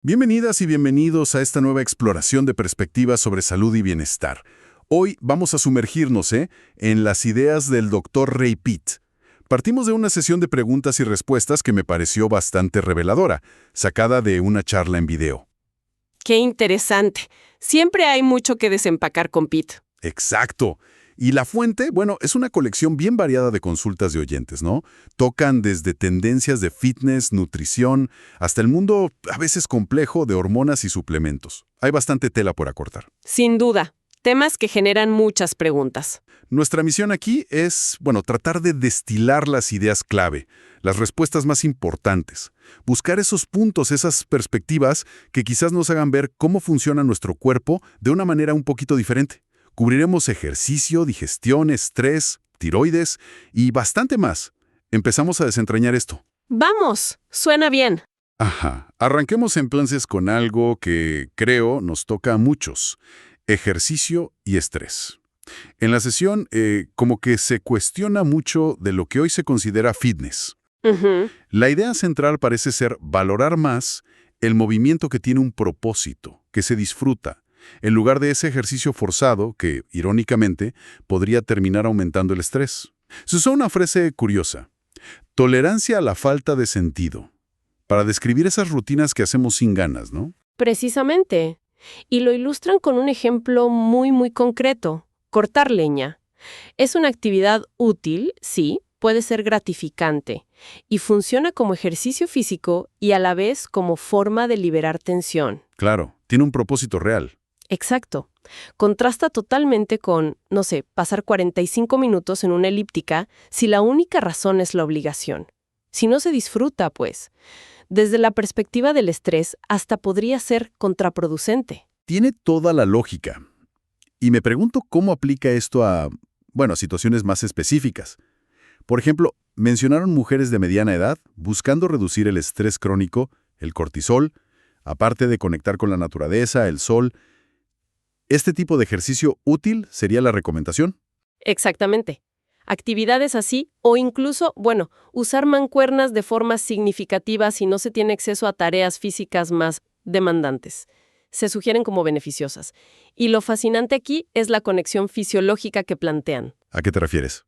Bienvenidas y bienvenidos a esta nueva exploración de perspectivas sobre salud y bienestar. Hoy vamos a sumergirnos en las ideas del Dr. Ray Peat. Partimos de una sesión de preguntas y respuestas que me pareció bastante reveladora, sacada de una charla en video. Qué interesante. Siempre hay mucho que desempacar con Pete. Exacto. Y la fuente, bueno, es una colección bien variada de consultas de oyentes, ¿no? Tocan desde tendencias de fitness, nutrición, hasta el mundo a veces complejo de hormonas y suplementos. Hay bastante tela por acortar. Sin duda, temas que generan muchas preguntas. Nuestra misión aquí es, bueno, tratar de destilar las ideas clave, las respuestas más importantes, buscar esos puntos, esas perspectivas que quizás nos hagan ver cómo funciona nuestro cuerpo de una manera un poquito diferente. Cubriremos ejercicio, digestión, estrés, tiroides y bastante más. Empezamos a desentrañar esto. ¡Vamos! Suena bien. Ajá. Arranquemos entonces con algo que creo nos toca a muchos. Ejercicio y estrés. En la sesión, como que se cuestiona mucho de lo que hoy se considera fitness. Ujú. La idea central parece ser valorar más el movimiento que tiene un propósito, que se disfruta, en lugar de ese ejercicio forzado que, irónicamente, podría terminar aumentando el estrés. Se usa una frase curiosa: tolerancia a la falta de sentido, para describir esas rutinas que hacemos sin ganas, ¿no? Precisamente. Y lo ilustran con un ejemplo muy concreto. Cortar leña. Es una actividad útil, sí, puede ser gratificante, y funciona como ejercicio físico y a la vez como forma de liberar tensión. Claro, tiene un propósito real. Exacto. Contrasta totalmente con, no sé, pasar 45 minutos en una elíptica si la única razón es la obligación. Si no se disfruta, pues. Desde la perspectiva del estrés, hasta podría ser contraproducente. Tiene toda la lógica. Y me pregunto cómo aplica esto a, bueno, a situaciones más específicas. Por ejemplo, mencionaron mujeres de mediana edad buscando reducir el estrés crónico, el cortisol, aparte de conectar con la naturaleza, el sol. ¿Este tipo de ejercicio útil sería la recomendación? Exactamente. Actividades así, o incluso, bueno, usar mancuernas de forma significativa si no se tiene acceso a tareas físicas más demandantes. Se sugieren como beneficiosas. Y lo fascinante aquí es la conexión fisiológica que plantean. ¿A qué te refieres?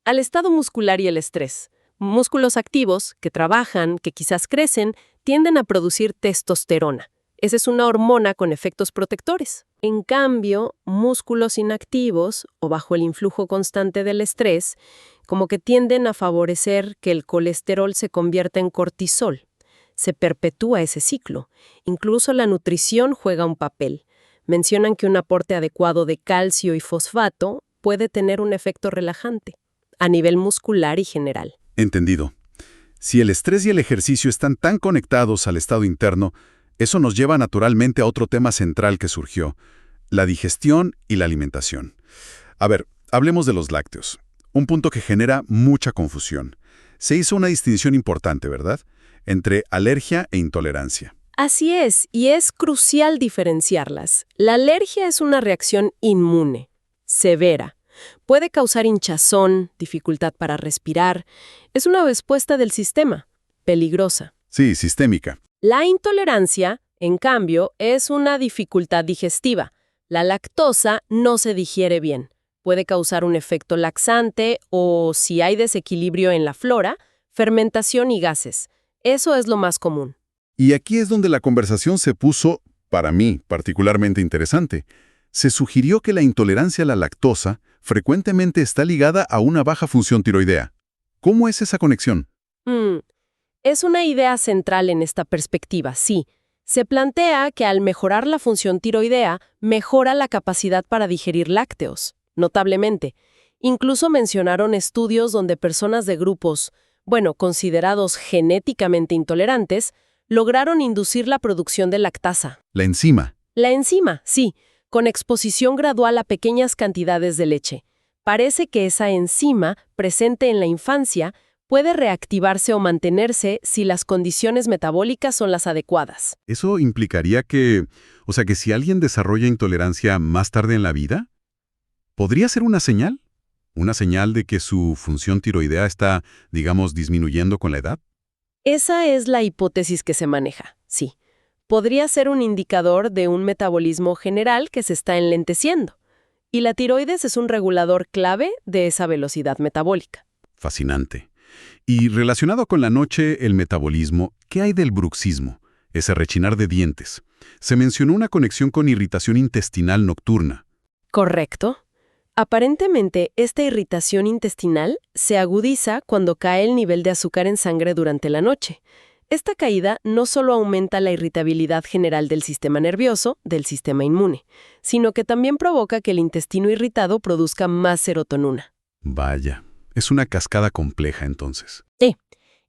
Al estado muscular y el estrés. Músculos activos, que trabajan, que quizás crecen, tienden a producir testosterona. Esa es una hormona con efectos protectores. En cambio, músculos inactivos o bajo el influjo constante del estrés, como que tienden a favorecer que el colesterol se convierta en cortisol. Se perpetúa ese ciclo. Incluso la nutrición juega un papel. Mencionan que un aporte adecuado de calcio y fosfato puede tener un efecto relajante, a nivel muscular y general. Entendido. Si el estrés y el ejercicio están tan conectados al estado interno, eso nos lleva naturalmente a otro tema central que surgió: la digestión y la alimentación. A ver, hablemos de los lácteos. Un punto que genera mucha confusión. Se hizo una distinción importante, ¿verdad?, entre alergia e intolerancia. Así es, y es crucial diferenciarlas. La alergia es una reacción inmune, severa. Puede causar hinchazón, dificultad para respirar. Es una respuesta del sistema, peligrosa. Sí, sistémica. La intolerancia, en cambio, es una dificultad digestiva. La lactosa no se digiere bien. Puede causar un efecto laxante o, si hay desequilibrio en la flora, fermentación y gases. Eso es lo más común. Y aquí es donde la conversación se puso, para mí, particularmente interesante. Se sugirió que la intolerancia a la lactosa frecuentemente está ligada a una baja función tiroidea. ¿Cómo es esa conexión? Es una idea central en esta perspectiva, sí. Se plantea que al mejorar la función tiroidea, mejora la capacidad para digerir lácteos, notablemente. Incluso mencionaron estudios donde personas de grupos, considerados genéticamente intolerantes, lograron inducir la producción de lactasa. La enzima. La enzima, sí, con exposición gradual a pequeñas cantidades de leche. Parece que esa enzima, presente en la infancia, puede reactivarse o mantenerse si las condiciones metabólicas son las adecuadas. ¿Eso implicaría que si alguien desarrolla intolerancia más tarde en la vida? ¿Podría ser una señal? ¿Una señal de que su función tiroidea está, digamos, disminuyendo con la edad? Esa es la hipótesis que se maneja, sí. Podría ser un indicador de un metabolismo general que se está enlenteciendo. Y la tiroides es un regulador clave de esa velocidad metabólica. Fascinante. Y relacionado con la noche, el metabolismo, ¿qué hay del bruxismo? Ese rechinar de dientes. Se mencionó una conexión con irritación intestinal nocturna. Correcto. Aparentemente, esta irritación intestinal se agudiza cuando cae el nivel de azúcar en sangre durante la noche. Esta caída no solo aumenta la irritabilidad general del sistema nervioso, del sistema inmune, sino que también provoca que el intestino irritado produzca más serotonina. Vaya, es una cascada compleja entonces.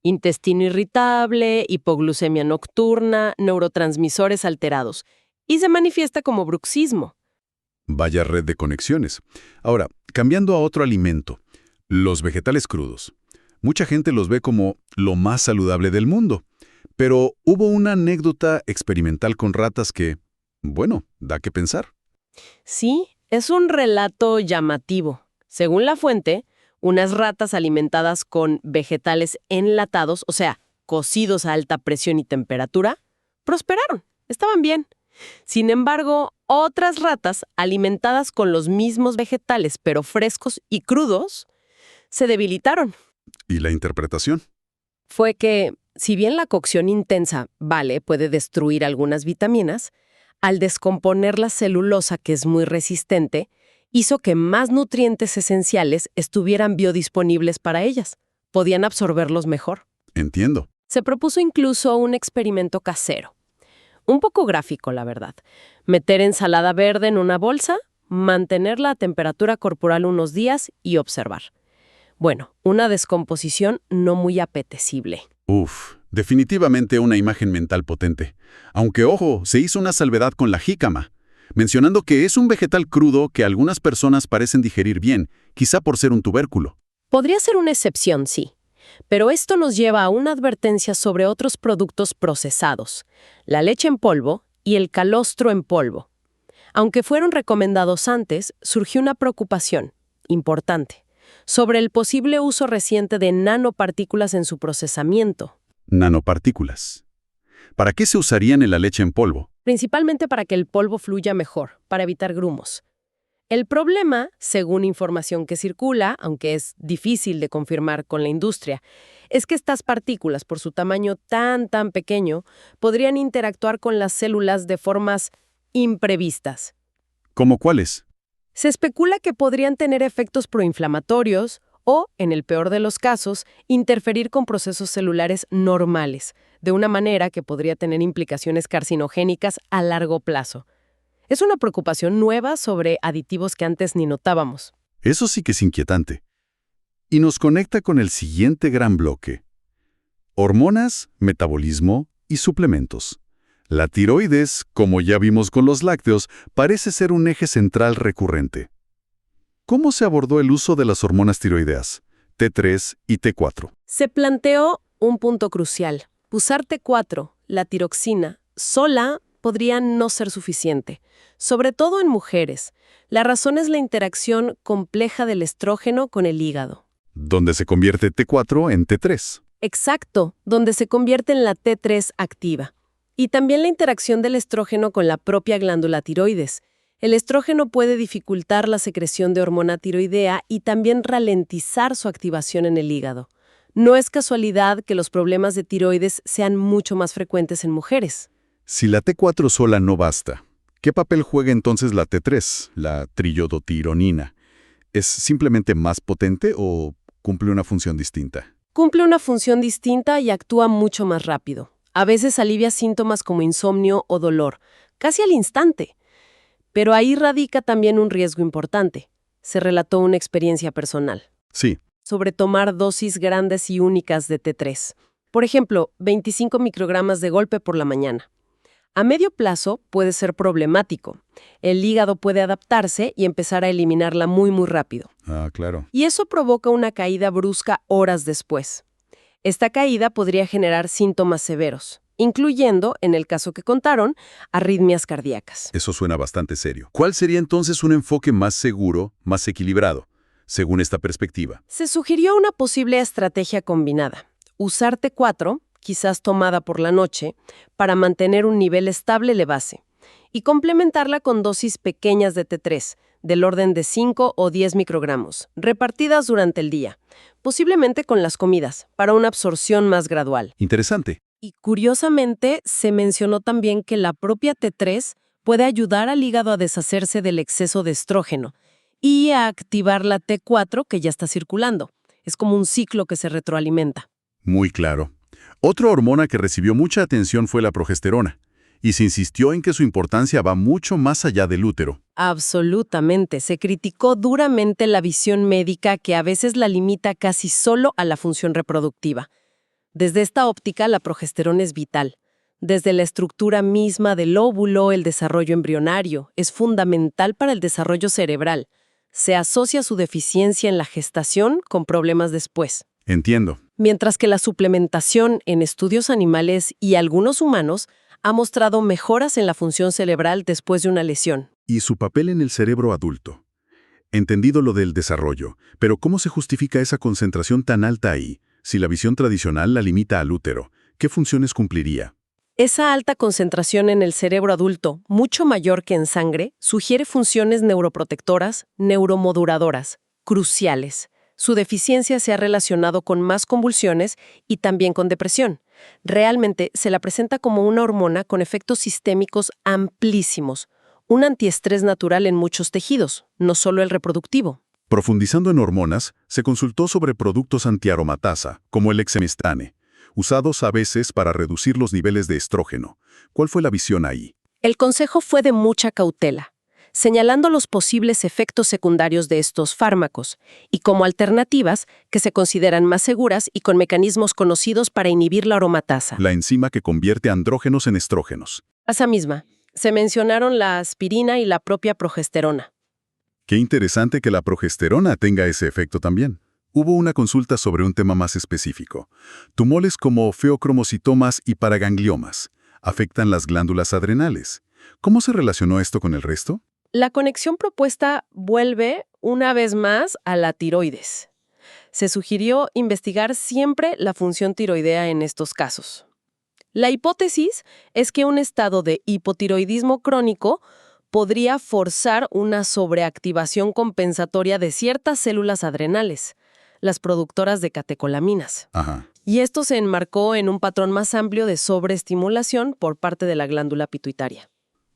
Intestino irritable, hipoglucemia nocturna, neurotransmisores alterados. Y se manifiesta como bruxismo. Vaya red de conexiones. Ahora, cambiando a otro alimento, los vegetales crudos. Mucha gente los ve como lo más saludable del mundo, pero hubo una anécdota experimental con ratas que, bueno, da que pensar. Sí, es un relato llamativo. Según la fuente, unas ratas alimentadas con vegetales enlatados, o sea, cocidos a alta presión y temperatura, prosperaron, estaban bien. Sin embargo, otras ratas alimentadas con los mismos vegetales, pero frescos y crudos, se debilitaron. ¿Y la interpretación? Fue que, si bien la cocción intensa, puede destruir algunas vitaminas, al descomponer la celulosa, que es muy resistente, hizo que más nutrientes esenciales estuvieran biodisponibles para ellas. Podían absorberlos mejor. Entiendo. Se propuso incluso un experimento casero. Un poco gráfico, la verdad. Meter ensalada verde en una bolsa, mantenerla a temperatura corporal unos días y observar. Bueno, una descomposición no muy apetecible. Definitivamente una imagen mental potente. Aunque, ojo, se hizo una salvedad con la jícama, mencionando que es un vegetal crudo que algunas personas parecen digerir bien, quizá por ser un tubérculo. Podría ser una excepción, sí. Pero esto nos lleva a una advertencia sobre otros productos procesados, la leche en polvo y el calostro en polvo. Aunque fueron recomendados antes, surgió una preocupación importante sobre el posible uso reciente de nanopartículas en su procesamiento. Nanopartículas. ¿Para qué se usarían en la leche en polvo? Principalmente para que el polvo fluya mejor, para evitar grumos. El problema, según información que circula, aunque es difícil de confirmar con la industria, es que estas partículas, por su tamaño tan pequeño, podrían interactuar con las células de formas imprevistas. ¿Cómo cuáles? Se especula que podrían tener efectos proinflamatorios o, en el peor de los casos, interferir con procesos celulares normales, de una manera que podría tener implicaciones carcinogénicas a largo plazo. Es una preocupación nueva sobre aditivos que antes ni notábamos. Eso sí que es inquietante. Y nos conecta con el siguiente gran bloque. Hormonas, metabolismo y suplementos. La tiroides, como ya vimos con los lácteos, parece ser un eje central recurrente. ¿Cómo se abordó el uso de las hormonas tiroideas, T3 y T4? Se planteó un punto crucial. Usar T4, la tiroxina, sola podría no ser suficiente, sobre todo en mujeres. La razón es la interacción compleja del estrógeno con el hígado. Donde se convierte T4 en T3. Exacto, donde se convierte en la T3 activa. Y también la interacción del estrógeno con la propia glándula tiroides. El estrógeno puede dificultar la secreción de hormona tiroidea y también ralentizar su activación en el hígado. No es casualidad que los problemas de tiroides sean mucho más frecuentes en mujeres. Si la T4 sola no basta, ¿qué papel juega entonces la T3, la triiodotironina? ¿Es simplemente más potente o cumple una función distinta? Cumple una función distinta y actúa mucho más rápido. A veces alivia síntomas como insomnio o dolor, casi al instante. Pero ahí radica también un riesgo importante. Se relató una experiencia personal. Sí. Sobre tomar dosis grandes y únicas de T3. Por ejemplo, 25 microgramas de golpe por la mañana. A medio plazo puede ser problemático. El hígado puede adaptarse y empezar a eliminarla muy rápido. Claro. Y eso provoca una caída brusca horas después. Esta caída podría generar síntomas severos, incluyendo, en el caso que contaron, arritmias cardíacas. Eso suena bastante serio. ¿Cuál sería entonces un enfoque más seguro, más equilibrado, según esta perspectiva? Se sugirió una posible estrategia combinada. Usar T4, quizás tomada por la noche, para mantener un nivel estable de base, y complementarla con dosis pequeñas de T3, del orden de 5 o 10 microgramos, repartidas durante el día, posiblemente con las comidas, para una absorción más gradual. Interesante. Y curiosamente, se mencionó también que la propia T3 puede ayudar al hígado a deshacerse del exceso de estrógeno y a activar la T4 que ya está circulando. Es como un ciclo que se retroalimenta. Muy claro. Otra hormona que recibió mucha atención fue la progesterona, y se insistió en que su importancia va mucho más allá del útero. Absolutamente. Se criticó duramente la visión médica que a veces la limita casi solo a la función reproductiva. Desde esta óptica, la progesterona es vital. Desde la estructura misma del óvulo, el desarrollo embrionario, es fundamental para el desarrollo cerebral. Se asocia su deficiencia en la gestación con problemas después. Entiendo. Mientras que la suplementación en estudios animales y algunos humanos ha mostrado mejoras en la función cerebral después de una lesión. ¿Y su papel en el cerebro adulto? Entendido lo del desarrollo, pero ¿cómo se justifica esa concentración tan alta ahí? Si la visión tradicional la limita al útero, ¿qué funciones cumpliría? Esa alta concentración en el cerebro adulto, mucho mayor que en sangre, sugiere funciones neuroprotectoras, neuromoduladoras, cruciales. Su deficiencia se ha relacionado con más convulsiones y también con depresión. Realmente se la presenta como una hormona con efectos sistémicos amplísimos, un antiestrés natural en muchos tejidos, no solo el reproductivo. Profundizando en hormonas, se consultó sobre productos antiaromatasa, como el exemestane, usados a veces para reducir los niveles de estrógeno. ¿Cuál fue la visión ahí? El consejo fue de mucha cautela, señalando los posibles efectos secundarios de estos fármacos y como alternativas que se consideran más seguras y con mecanismos conocidos para inhibir la aromatasa. La enzima que convierte andrógenos en estrógenos. Esa misma. Se mencionaron la aspirina y la propia progesterona. Qué interesante que la progesterona tenga ese efecto también. Hubo una consulta sobre un tema más específico. Tumores como feocromocitomas y paragangliomas afectan las glándulas adrenales. ¿Cómo se relacionó esto con el resto? La conexión propuesta vuelve, una vez más, a la tiroides. Se sugirió investigar siempre la función tiroidea en estos casos. La hipótesis es que un estado de hipotiroidismo crónico podría forzar una sobreactivación compensatoria de ciertas células adrenales, las productoras de catecolaminas. Ajá. Y esto se enmarcó en un patrón más amplio de sobreestimulación por parte de la glándula pituitaria.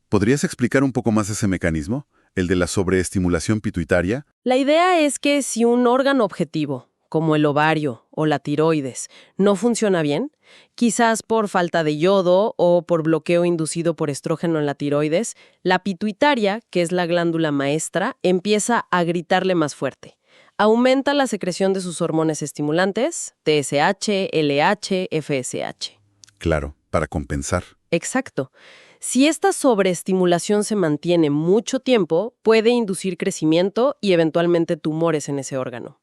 ¿Podrías explicar un poco más ese mecanismo, el de la sobreestimulación pituitaria? La idea es que si un órgano objetivo, como el ovario o la tiroides, no funciona bien, quizás por falta de yodo o por bloqueo inducido por estrógeno en la tiroides, la pituitaria, que es la glándula maestra, empieza a gritarle más fuerte. Aumenta la secreción de sus hormonas estimulantes, TSH, LH, FSH. Claro, para compensar. Exacto. Si esta sobreestimulación se mantiene mucho tiempo, puede inducir crecimiento y eventualmente tumores en ese órgano.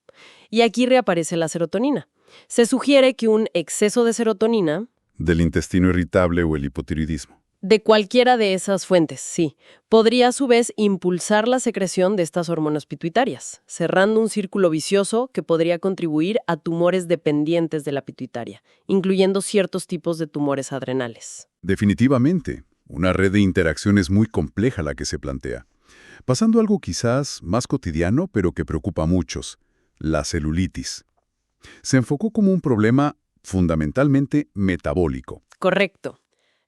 Y aquí reaparece la serotonina. Se sugiere que un exceso de serotonina, Del intestino irritable o el hipotiroidismo. de cualquiera de esas fuentes, sí, podría a su vez impulsar la secreción de estas hormonas pituitarias, cerrando un círculo vicioso que podría contribuir a tumores dependientes de la pituitaria, incluyendo ciertos tipos de tumores adrenales. Definitivamente, una red de interacciones muy compleja la que se plantea. Pasando a algo quizás más cotidiano, pero que preocupa a muchos, la celulitis. Se enfocó como un problema fundamentalmente metabólico. Correcto.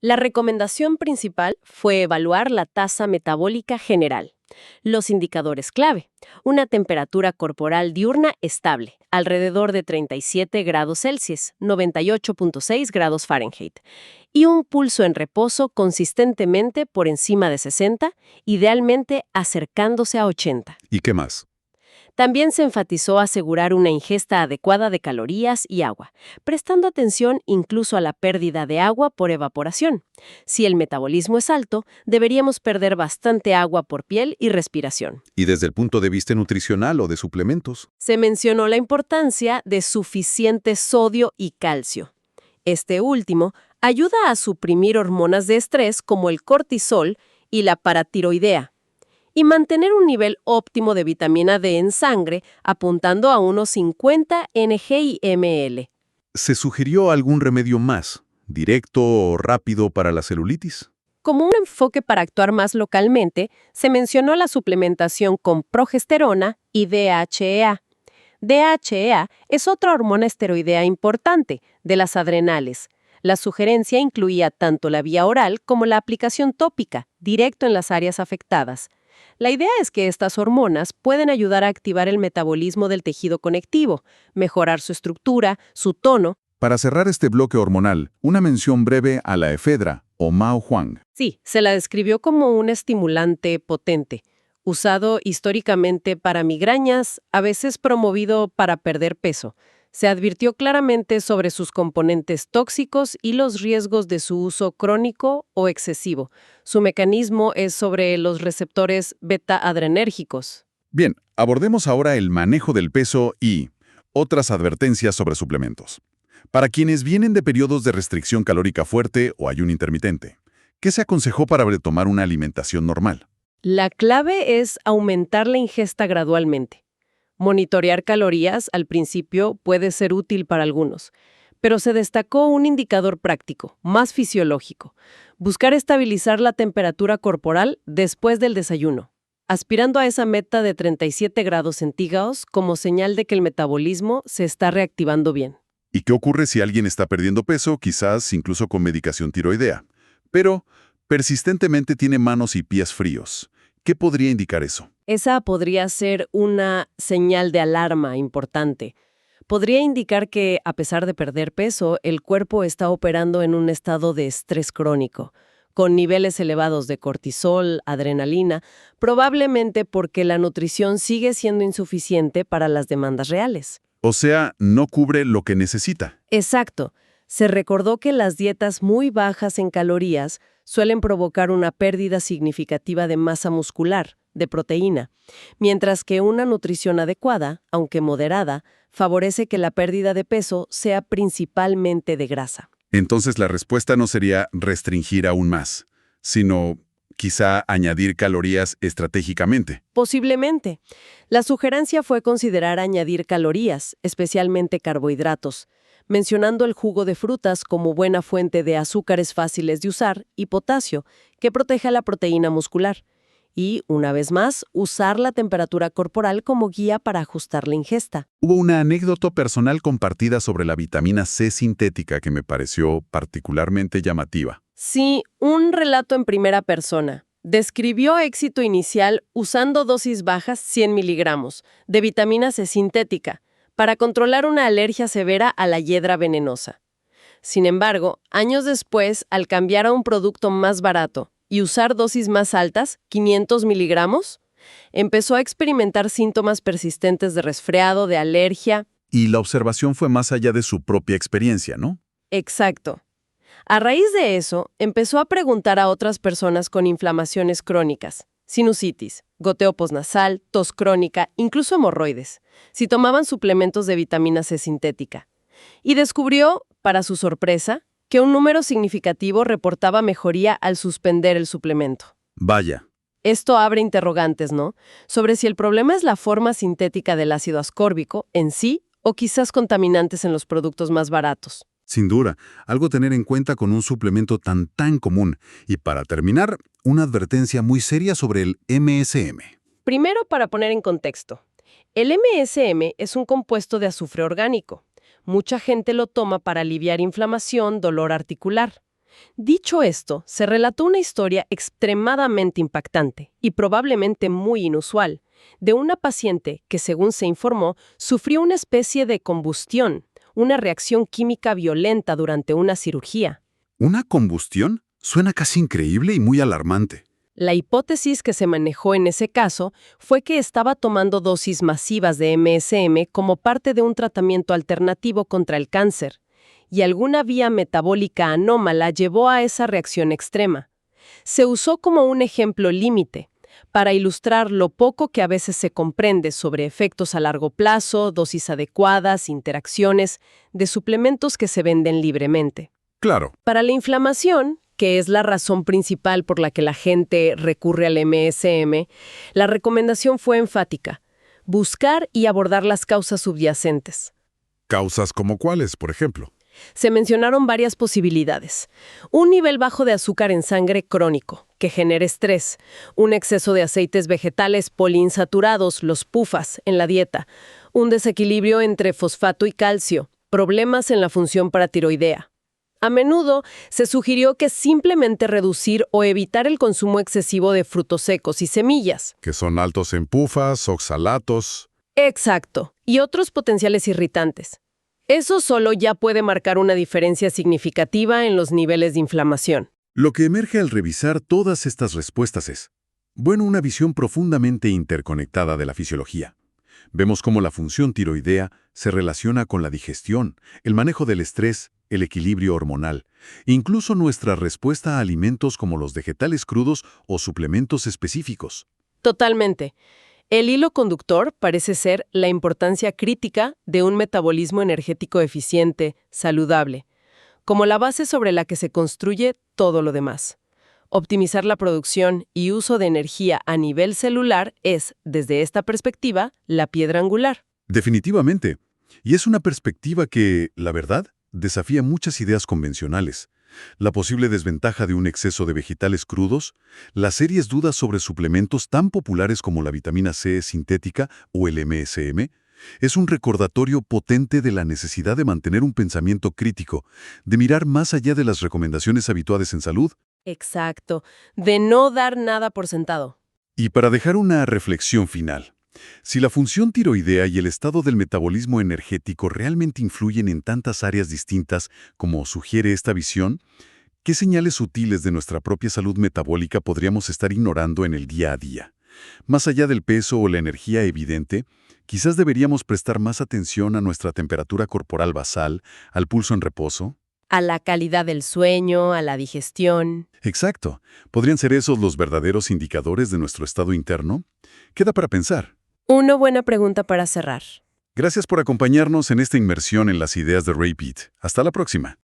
La recomendación principal fue evaluar la tasa metabólica general. Los indicadores clave: una temperatura corporal diurna estable, alrededor de 37 grados Celsius, 98.6 grados Fahrenheit, y un pulso en reposo consistentemente por encima de 60, idealmente acercándose a 80. ¿Y qué más? También se enfatizó asegurar una ingesta adecuada de calorías y agua, prestando atención incluso a la pérdida de agua por evaporación. Si el metabolismo es alto, deberíamos perder bastante agua por piel y respiración. ¿Y desde el punto de vista nutricional o de suplementos? Se mencionó la importancia de suficiente sodio y calcio. Este último ayuda a suprimir hormonas de estrés como el cortisol y la paratiroidea, y mantener un nivel óptimo de vitamina D en sangre, apuntando a unos 50 ng/ml. ¿Se sugirió algún remedio más, directo o rápido para la celulitis? Como un enfoque para actuar más localmente, se mencionó la suplementación con progesterona y DHEA. DHEA es otra hormona esteroidea importante de las adrenales. La sugerencia incluía tanto la vía oral como la aplicación tópica, directo en las áreas afectadas. La idea es que estas hormonas pueden ayudar a activar el metabolismo del tejido conectivo, mejorar su estructura, su tono. Para cerrar este bloque hormonal, una mención breve a la efedra o Mao Huang. Sí, se la describió como un estimulante potente, usado históricamente para migrañas, a veces promovido para perder peso. Se advirtió claramente sobre sus componentes tóxicos y los riesgos de su uso crónico o excesivo. Su mecanismo es sobre los receptores beta-adrenérgicos. Bien, abordemos ahora el manejo del peso y otras advertencias sobre suplementos. Para quienes vienen de periodos de restricción calórica fuerte o ayuno intermitente, ¿qué se aconsejó para retomar una alimentación normal? La clave es aumentar la ingesta gradualmente. Monitorear calorías al principio puede ser útil para algunos, pero se destacó un indicador práctico, más fisiológico: buscar estabilizar la temperatura corporal después del desayuno, aspirando a esa meta de 37 grados centígrados como señal de que el metabolismo se está reactivando bien. ¿Y qué ocurre si alguien está perdiendo peso, quizás incluso con medicación tiroidea, pero persistentemente tiene manos y pies fríos? ¿Qué podría indicar eso? Esa podría ser una señal de alarma importante. Podría indicar que, a pesar de perder peso, el cuerpo está operando en un estado de estrés crónico, con niveles elevados de cortisol, adrenalina, probablemente porque la nutrición sigue siendo insuficiente para las demandas reales. O sea, no cubre lo que necesita. Exacto. Se recordó que las dietas muy bajas en calorías suelen provocar una pérdida significativa de masa muscular, de proteína, mientras que una nutrición adecuada, aunque moderada, favorece que la pérdida de peso sea principalmente de grasa. Entonces la respuesta no sería restringir aún más, sino quizá añadir calorías estratégicamente. Posiblemente. La sugerencia fue considerar añadir calorías, especialmente carbohidratos, mencionando el jugo de frutas como buena fuente de azúcares fáciles de usar y potasio, que protege a la proteína muscular. Y, una vez más, usar la temperatura corporal como guía para ajustar la ingesta. Hubo una anécdota personal compartida sobre la vitamina C sintética que me pareció particularmente llamativa. Sí, un relato en primera persona. Describió éxito inicial usando dosis bajas, 100 miligramos, de vitamina C sintética, para controlar una alergia severa a la hiedra venenosa. Sin embargo, años después, al cambiar a un producto más barato y usar dosis más altas, 500 miligramos, empezó a experimentar síntomas persistentes de resfriado, de alergia. Y la observación fue más allá de su propia experiencia, ¿no? Exacto. A raíz de eso, empezó a preguntar a otras personas con inflamaciones crónicas, sinusitis, goteo posnasal, tos crónica, incluso hemorroides, si tomaban suplementos de vitamina C sintética. Y descubrió, para su sorpresa, que un número significativo reportaba mejoría al suspender el suplemento. Vaya. Esto abre interrogantes, ¿no?, sobre si el problema es la forma sintética del ácido ascórbico en sí o quizás contaminantes en los productos más baratos. Sin duda, algo a tener en cuenta con un suplemento tan común. Y para terminar, una advertencia muy seria sobre el MSM. Primero, para poner en contexto, el MSM es un compuesto de azufre orgánico. Mucha gente lo toma para aliviar inflamación, dolor articular. Dicho esto, se relató una historia extremadamente impactante y probablemente muy inusual, de una paciente que, según se informó, sufrió una especie de combustión, una reacción química violenta durante una cirugía. ¿Una combustión? Suena casi increíble y muy alarmante. La hipótesis que se manejó en ese caso fue que estaba tomando dosis masivas de MSM como parte de un tratamiento alternativo contra el cáncer, y alguna vía metabólica anómala llevó a esa reacción extrema. Se usó como un ejemplo límite, para ilustrar lo poco que a veces se comprende sobre efectos a largo plazo, dosis adecuadas, interacciones de suplementos que se venden libremente. Claro. Para la inflamación, que es la razón principal por la que la gente recurre al MSM, la recomendación fue enfática: buscar y abordar las causas subyacentes. ¿Causas como cuáles, por ejemplo? Se mencionaron varias posibilidades. Un nivel bajo de azúcar en sangre crónico, que genere estrés. Un exceso de aceites vegetales poliinsaturados, los PUFAs, en la dieta. Un desequilibrio entre fosfato y calcio. Problemas en la función paratiroidea. A menudo se sugirió que simplemente reducir o evitar el consumo excesivo de frutos secos y semillas. Que son altos en pufas, oxalatos. Exacto, y otros potenciales irritantes. Eso solo ya puede marcar una diferencia significativa en los niveles de inflamación. Lo que emerge al revisar todas estas respuestas es, bueno, una visión profundamente interconectada de la fisiología. Vemos cómo la función tiroidea se relaciona con la digestión, el manejo del estrés, el equilibrio hormonal, incluso nuestra respuesta a alimentos como los vegetales crudos o suplementos específicos. Totalmente. El hilo conductor parece ser la importancia crítica de un metabolismo energético eficiente, saludable, como la base sobre la que se construye todo lo demás. Optimizar la producción y uso de energía a nivel celular es, desde esta perspectiva, la piedra angular. Definitivamente. Y es una perspectiva que, la verdad, desafía muchas ideas convencionales. La posible desventaja de un exceso de vegetales crudos, las serias dudas sobre suplementos tan populares como la vitamina C sintética o el MSM, es un recordatorio potente de la necesidad de mantener un pensamiento crítico, de mirar más allá de las recomendaciones habituales en salud. Exacto, de no dar nada por sentado. Y para dejar una reflexión final, si la función tiroidea y el estado del metabolismo energético realmente influyen en tantas áreas distintas como sugiere esta visión, ¿qué señales sutiles de nuestra propia salud metabólica podríamos estar ignorando en el día a día? Más allá del peso o la energía evidente, quizás deberíamos prestar más atención a nuestra temperatura corporal basal, al pulso en reposo. A la calidad del sueño, a la digestión. Exacto. ¿Podrían ser esos los verdaderos indicadores de nuestro estado interno? Queda para pensar. Una buena pregunta para cerrar. Gracias por acompañarnos en esta inmersión en las ideas de Ray Peat. Hasta la próxima.